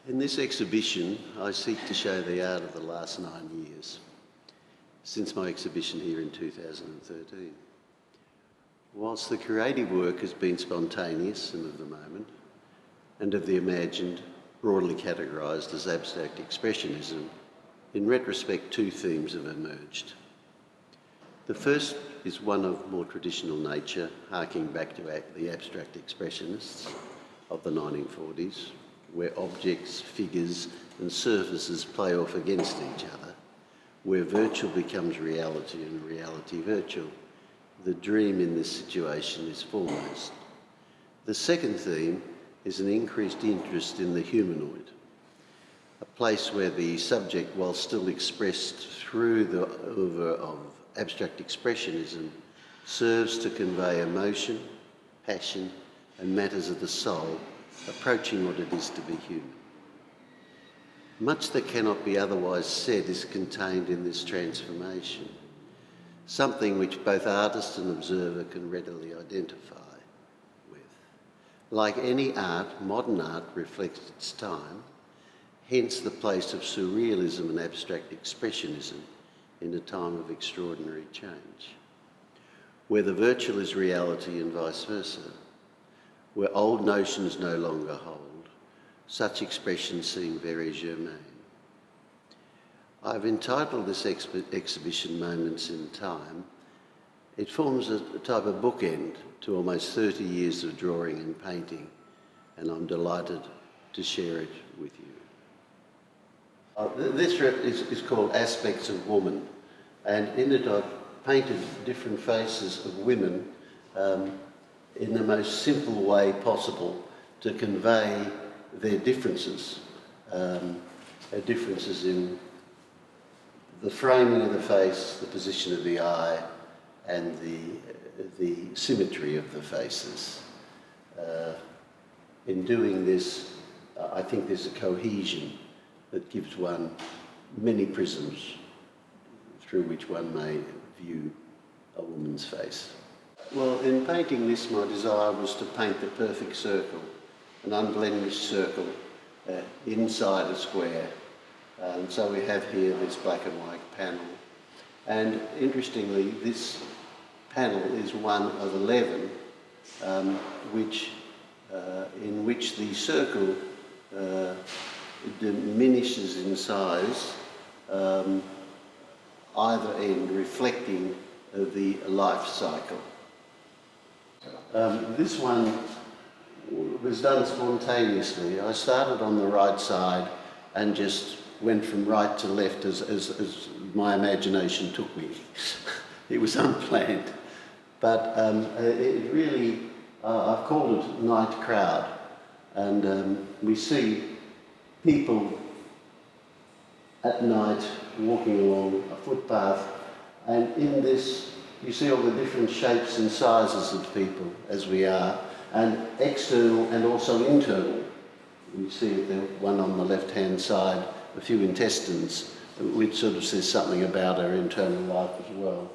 In this exhibition, I seek to show the art of the last 9 years, since my exhibition here in 2013. Whilst the creative work has been spontaneous and of the moment, and of the imagined, broadly categorised as abstract expressionism, in retrospect two themes have emerged. The first is one of more traditional nature, harking back to the abstract expressionists of the 1940s, where objects, figures and surfaces play off against each other, where virtual becomes reality and reality virtual. The dream in this situation is foremost. The second theme is an increased interest in the humanoid, a place where the subject, while still expressed through the oeuvre of abstract expressionism, serves to convey emotion, passion and matters of the soul, approaching what it is to be human. Much that cannot be otherwise said is contained in this transformation, something which both artist and observer can readily identify with. Like any art, modern art reflects its time, hence the place of surrealism and abstract expressionism in a time of extraordinary change, where the virtual is reality and vice versa, where old notions no longer hold, such expressions seem very germane. I've entitled this exhibition Moments in Time. It forms a type of bookend to almost 30 years of drawing and painting, and I'm delighted to share it with you. This is called Aspects of Woman, and in it I've painted different faces of women in the most simple way possible to convey their differences, differences in the framing of the face, the position of the eye, and the symmetry of the faces. In doing this, I think there's a cohesion that gives one many prisms through which one may view a woman's face. Well, in painting this, my desire was to paint the perfect circle, an unblemished circle inside a square. And so we have here this black and white panel. And interestingly, this panel is one of 11 in which the circle diminishes in size, either end reflecting the life cycle. This one was done spontaneously. I started on the right side and just went from right to left as my imagination took me. It was unplanned, but it really, I've called it Night Crowd, and we see people at night walking along a footpath, and in this you see all the different shapes and sizes of people as we are, and external and also internal. We see the one on the left-hand side, a few intestines, which sort of says something about our internal life as well.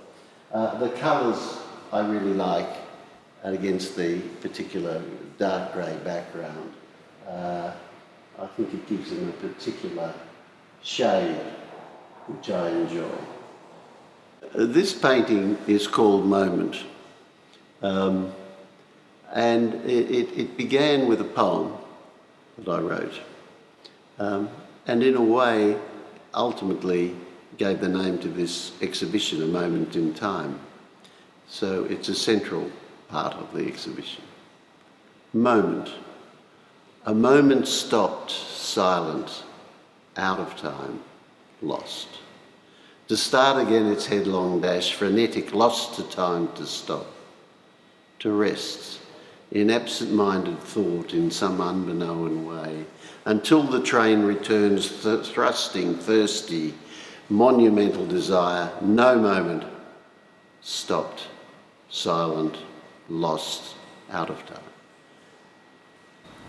The colours I really like, against the particular dark grey background. I think it gives them a particular shade, which I enjoy. This painting is called Moment, and it began with a poem that I wrote, and in a way ultimately gave the name to this exhibition, A Moment in Time. So it's a central part of the exhibition. Moment. A moment stopped, silent, out of time, lost. To start again its headlong dash, frenetic, lost to time to stop. To rest, in absent-minded thought in some unbeknown way, until the train returns thrusting, thirsty, monumental desire, no moment, stopped, silent, lost, out of time.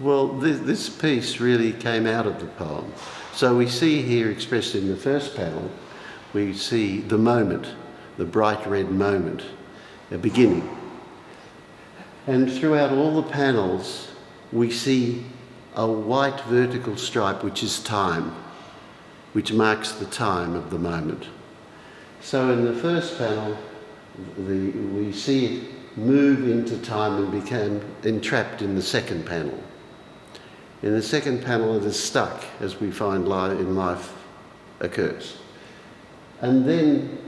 Well, this piece really came out of the poem. So we see here expressed in the first panel, we see the moment, the bright red moment, a beginning. And throughout all the panels, we see a white vertical stripe which is time, which marks the time of the moment. So in the first panel, we see it move into time and become entrapped in the second panel. In the second panel, it is stuck, as we find in life occurs. And then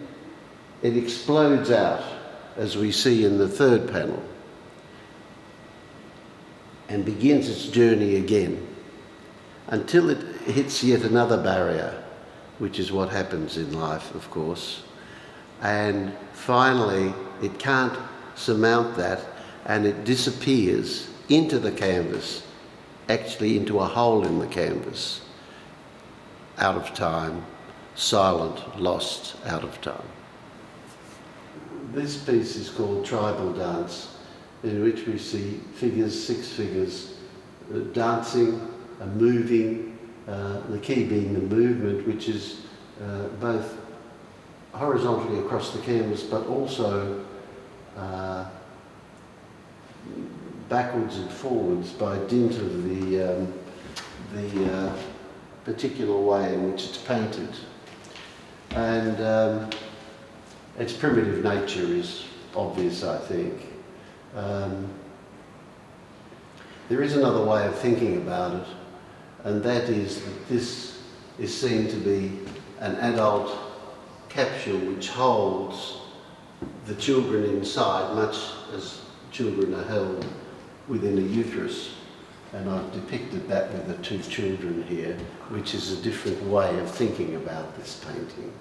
it explodes out, as we see in the third panel, and begins its journey again, until it hits yet another barrier, which is what happens in life, of course. And finally, it can't surmount that, and it disappears into the canvas, actually into a hole in the canvas, out of time, silent, lost, out of time. This piece is called Tribal Dance, in which we see figures, 6 figures, dancing, moving, the key being the movement, which is both horizontally across the canvas, but also backwards and forwards by dint of the particular way in which it's painted. And its primitive nature is obvious, I think. There is another way of thinking about it, and that is that this is seen to be an adult capsule which holds the children inside, much as children are held within a uterus. And I've depicted that with the 2 children here, which is a different way of thinking about this painting.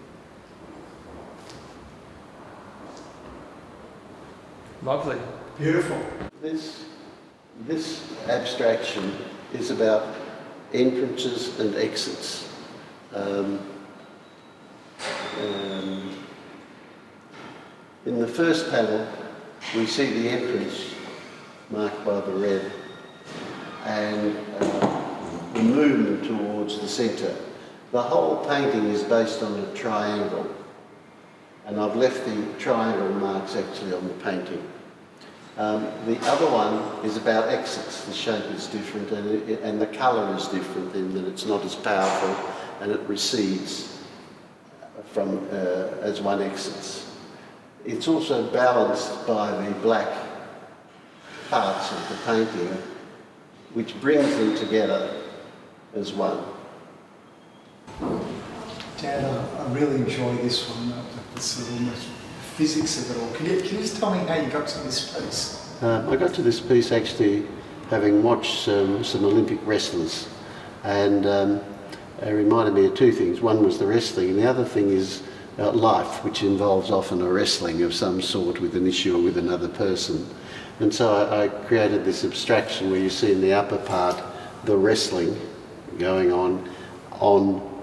Lovely. Beautiful. This abstraction is about entrances and exits. In the first panel, we see the entrance marked by the red and the movement towards the centre. The whole painting is based on a triangle, and I've left the triangle marks actually on the painting. The other one is about exits. The shape is different and the colour is different in that it's not as powerful and it recedes from as one exits. It's also balanced by the black parts of the painting, which brings them together as one. Dad, I really enjoy this one. The sort of almost physics of it all. Can you just tell me how you got to this piece? I got to this piece actually having watched some Olympic wrestlers, and it reminded me of 2 things. One was the wrestling, and the other thing is life, which involves often a wrestling of some sort with an issue or with another person. And so I created this abstraction where you see in the upper part the wrestling going on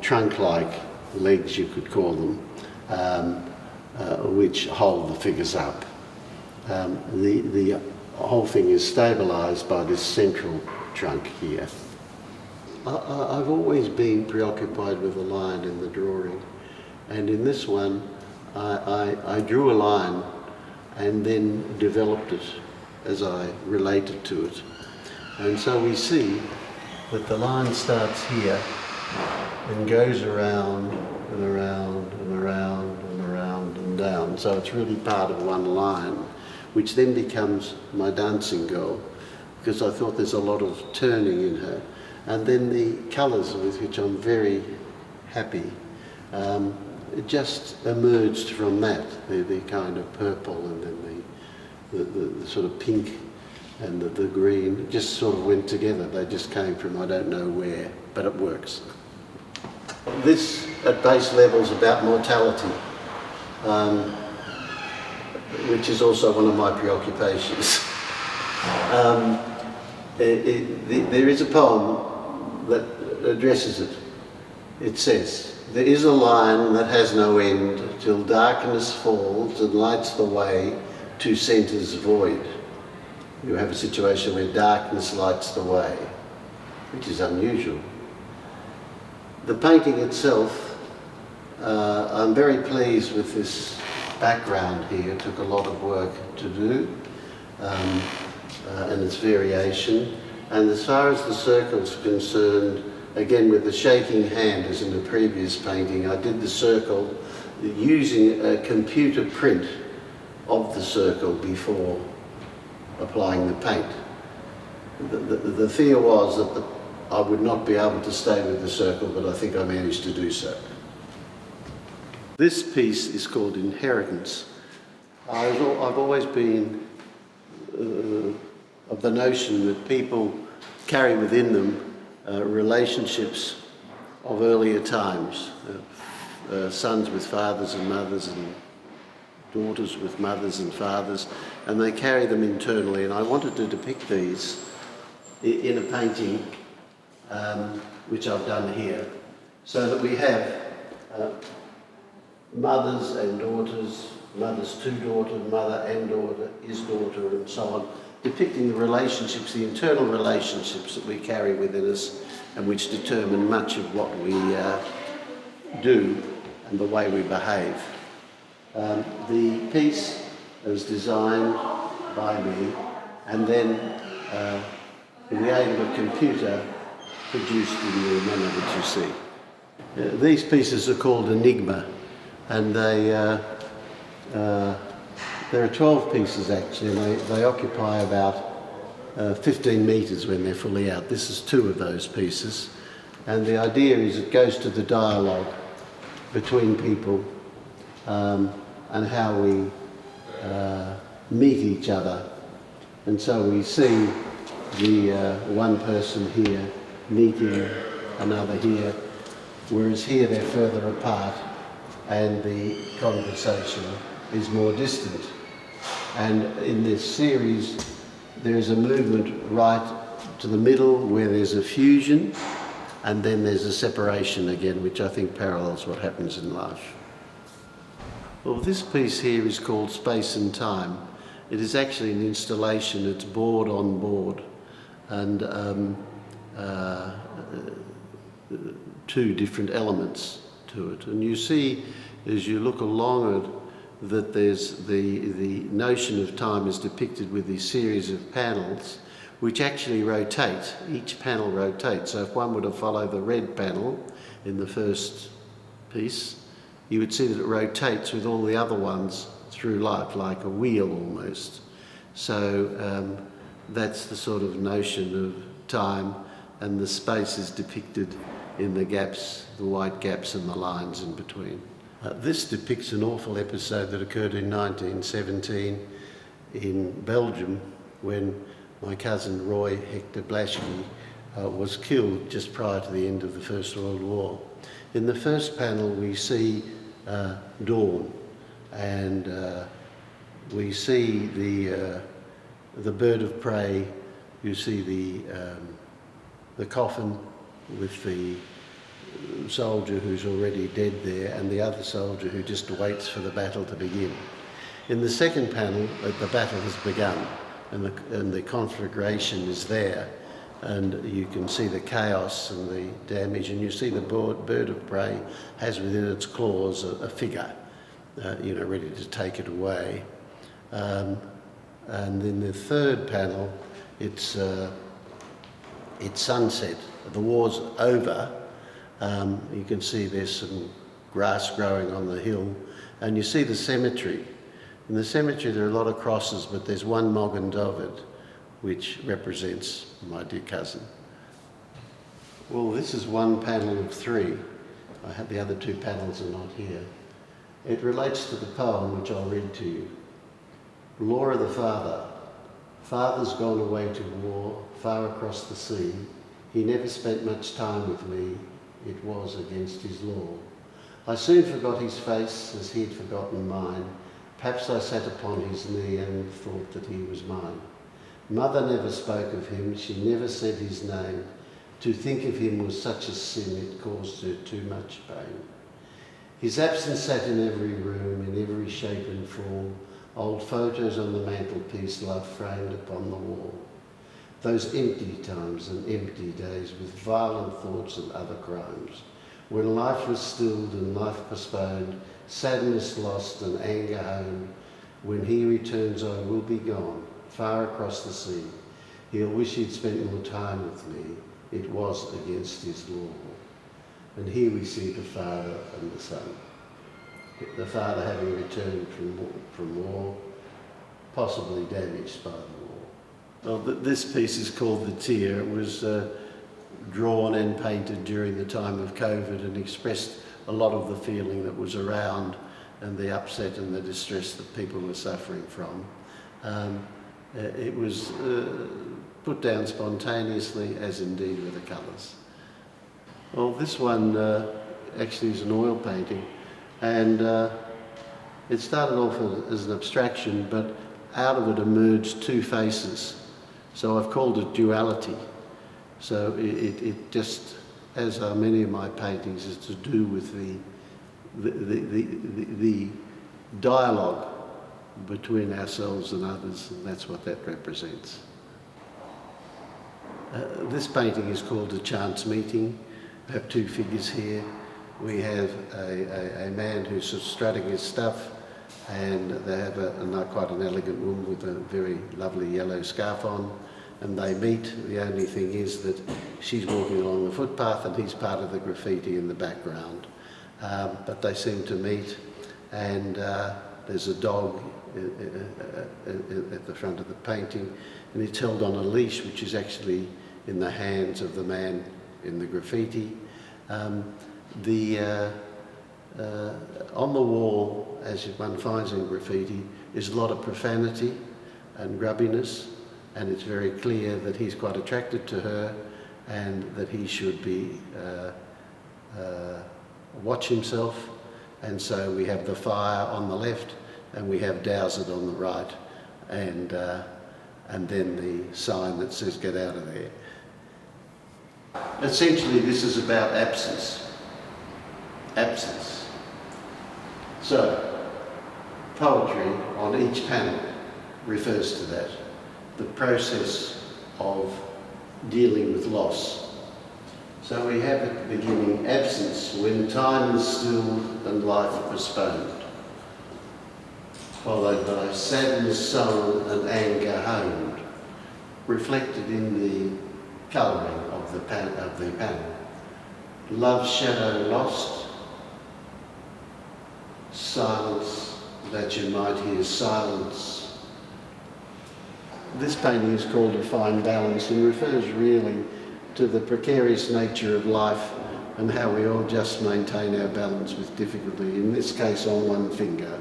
trunk-like legs, you could call them, which hold the figures up. The whole thing is stabilised by this central trunk here. I've always been preoccupied with a line in the drawing, and in this one I drew a line and then developed it as I related to it. And so we see that the line starts here and goes around and around and around and around and down. So it's really part of one line, which then becomes my dancing girl, because I thought there's a lot of turning in her. And then the colours with which I'm very happy just emerged from that, the kind of purple and then the sort of pink and the green. It just sort of went together. They just came from I don't know where, but it works. This at base level is about mortality, which is also one of my preoccupations. There is a poem that addresses it. It says, "There is a line that has no end, till darkness falls and lights the way to centres void." You have a situation where darkness lights the way, which is unusual. The painting itself, I'm very pleased with this background here. It took a lot of work to do, and its variation. And as far as the circle's concerned, again with the shaking hand as in the previous painting, I did the circle using a computer print of the circle before applying the paint. The fear was that I would not be able to stay with the circle, but I think I managed to do so. This piece is called Inheritance. I've always been of the notion that people carry within them relationships of earlier times, sons with fathers and mothers and daughters with mothers and fathers, and they carry them internally. And I wanted to depict these in a painting, which I've done here, so that we have mothers and daughters, mothers to daughter, mother and daughter, his daughter, and so on, depicting the relationships, the internal relationships that we carry within us and which determine much of what we do and the way we behave. The piece was designed by me and then, in the aid of a computer, produced in the manner that you see. These pieces are called Enigma, and there are 12 pieces actually, and they occupy about 15 metres when they're fully out. This is 2 of those pieces, and the idea is it goes to the dialogue between people and how we meet each other. And so we see the one person here meeting another here, whereas here they're further apart and the conversation is more distant. And in this series there's a movement right to the middle where there's a fusion, and then there's a separation again, which I think parallels what happens in life. Well, this piece here is called Space and Time. It is actually an installation. It's board on board, and 2 different elements to it. And you see, as you look along it, that there's the notion of time is depicted with these series of panels which actually rotate. Each panel rotates. So if one were to follow the red panel in the first piece, you would see that it rotates with all the other ones through life, like a wheel almost. So that's the sort of notion of time, and the space is depicted in the gaps, the white gaps and the lines in between. This depicts an awful episode that occurred in 1917 in Belgium when my cousin Roy Hector Blashki was killed just prior to the end of the First World War. In the first panel we see dawn, and we see the bird of prey. You see the coffin with the soldier who's already dead there, and the other soldier who just waits for the battle to begin. In the second panel, the battle has begun, and the conflagration is there, and you can see the chaos and the damage, and you see the bird of prey has within its claws a figure, ready to take it away. And in the third panel, it's sunset. The war's over. You can see there's some grass growing on the hill, and you see the cemetery. In the cemetery there are a lot of crosses, but there's one Mogan Dovid which represents my dear cousin. Well, this is one panel of 3. I have the other 2 panels are not here. It relates to the poem which I'll read to you. Laura the father. Father's gone away to war, far across the sea. He never spent much time with me. It was against his law. I soon forgot his face as he had forgotten mine. Perhaps I sat upon his knee and thought that he was mine. Mother never spoke of him. She never said his name. To think of him was such a sin. It caused her too much pain. His absence sat in every room, in every shape and form. Old photos on the mantelpiece, love framed upon the wall. Those empty times and empty days with violent thoughts and other crimes, when life was stilled and life postponed, sadness lost and anger home. When he returns I will be gone, far across the sea. He'll wish he'd spent more time with me. It was against his law. And here we see the father and the son. The father having returned from war, possibly damaged by the war. Well, this piece is called The Tear. It was drawn and painted during the time of COVID and expressed a lot of the feeling that was around and the upset and the distress that people were suffering from. It was put down spontaneously, as indeed were the colours. Well, this one actually is an oil painting, and it started off as an abstraction, but out of it emerged two faces. So I've called it duality. So it just, as are many of my paintings, is to do with the dialogue between ourselves and others, and that's what that represents. This painting is called A Chance Meeting. We have two figures here. We have a man who's sort of strutting his stuff, and they have quite an elegant woman with a very lovely yellow scarf on, and they meet. The only thing is that she's walking along the footpath and he's part of the graffiti in the background. But they seem to meet, and there's a dog at the front of the painting, and it's held on a leash, which is actually in the hands of the man in the graffiti. On the wall, as one finds in graffiti, is a lot of profanity and grubbiness, and it's very clear that he's quite attracted to her and that he should be watch himself. And so we have the fire on the left and we have "Douse it" on the right, and then the sign that says "Get out of there." Essentially, this is about absence. Absence. So, poetry on each panel refers to that. The process of dealing with loss. So we have at the beginning absence, when time is stilled and life postponed, followed by sadness, sorrow and anger honed, reflected in the colouring of the panel. Love's shadow lost, silence that you might hear silence. This painting is called A Fine Balance and refers really to the precarious nature of life and how we all just maintain our balance with difficulty, in this case on one finger.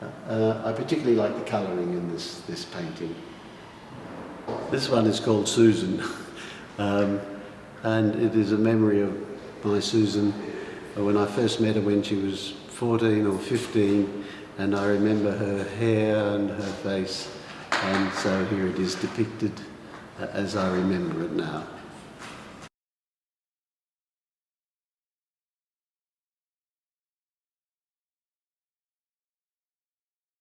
I particularly like the colouring in this painting. This one is called Susan, and it is a memory of my Susan when I first met her when she was 14 or 15, and I remember her hair and her face, and so here it is depicted as I remember it now.